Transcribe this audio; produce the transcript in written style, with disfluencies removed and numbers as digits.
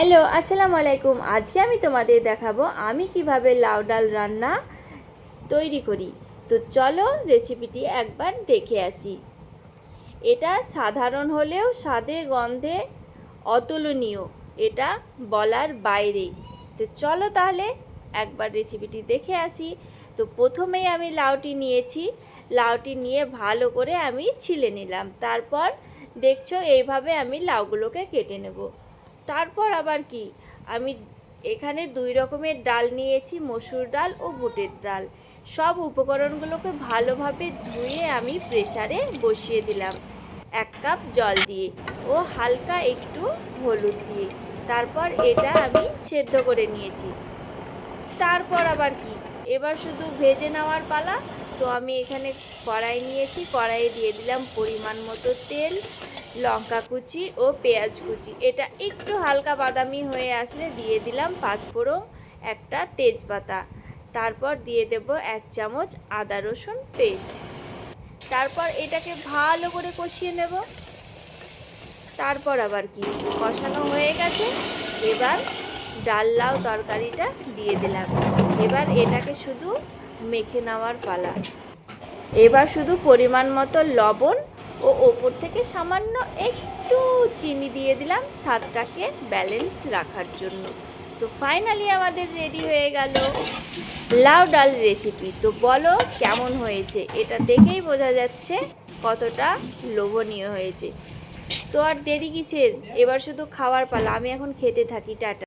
Hello, আসসালামু আলাইকুম। আজকে আমি তোমাদের দেখাবো আমি কিভাবে লাউ ডাল রান্না তৈরি করি। তো চলো রেসিপিটি একবার দেখে আসি। এটা সাধারণ হলেও স্বাদে গন্ধে অতুলনীয়, এটা বলার বাইরে। তো চলো তাহলে একবার রেসিপিটি দেখে আসি। তো প্রথমেই আমি লাউটি নিয়েছি, লাউটি নিয়ে ভালো করে আমি ছিলে নিলাম। তারপর দেখছো এইভাবে আমি লাউগুলোকে কেটে নেব। তারপর আবার কি, আমি এখানে দুই রকমের ডাল নিয়েছি, মসুর ডাল ও বুটের ডাল। সব উপকরণগুলোকে ভালোভাবে ধুয়ে আমি প্রেসারে বসিয়ে দিলাম 1 কাপ জল দিয়ে ও হালকা একটু হলুদ দিয়ে। তারপর এটা আমি সেদ্ধ করে নিয়েছি। তারপর আবার কি, এবার শুধু ভেজে নেওয়ার পালা। তো আমি এখানে কড়াই নিয়েছি, কড়াইয়ে দিয়ে দিলাম পরিমাণ মতো তেল, লঙ্কা কুচি ও পেঁয়াজ কুচি। এটা একটু হালকা বাদামি হয়ে আসলে দিয়ে দিলাম 5 ফোড়ন, একটা তেজপাতা। তারপর দিয়ে দেব 1 চামচ আদা রসুন পেস্ট। তারপর এটাকে ভালো করে কষিয়ে নেব। তারপর আবার কি, কষানো হয়ে গেছে, এবার ডাল লাউ তরকারিটা দিয়ে দিলাম। এবার এটাকে শুধু মেখে নেওয়ার পালা। এবার শুধু পরিমাণ মতো লবণ ও ওপর থেকে সামান্য একটু চিনি দিয়ে দিলাম স্বাদটাকে ব্যালেন্স রাখার জন্য। তো ফাইনালি আমাদের রেডি হয়ে গেল লাউ ডাল রেসিপি। তো বলো কেমন হয়েছে, এটা দেখেই বোঝা যাচ্ছে কতটা লোভনীয় হয়েছে। তো আর দেরি কিসের, এবার শুধু খাওয়ার পালা। আমি এখন খেতে থাকি। টাটা।